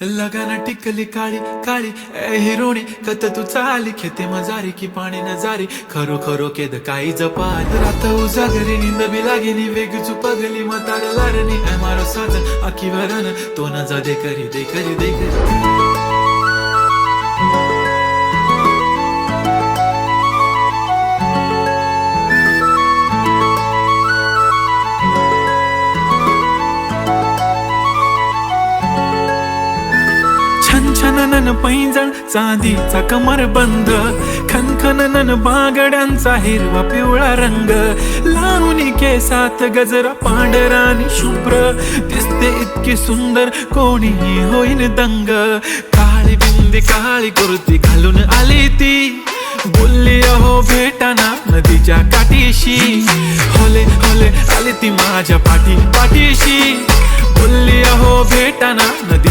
लगाना टिकली काळी काळी ए हिरोणी कत तू चाली खेते मजारी की पाणी नजारी खरो खरो केद काही जपाल रात उजागरी निंद बी लागेनी वेग चुपगली मतार लारणी ए मारो साजन आखी वरन तो न जा दे करी दे करी दे करी छनछनन पैंजण चांदीचा कमर बंद खनखनन बागड्यांचा हिरवा पिवळा रंग लावणी केसात गजरा पांढरा आणि शुभ्र दिसते इतकी सुंदर कोणीही होईन दंग काळी बिंदी काळी कुर्ती घालून आली ती बोलली अहो भेटाना नदीच्या काठीशी होले होले आली ती माझ्या पाठीशी बोलली अहो भेटाना नदी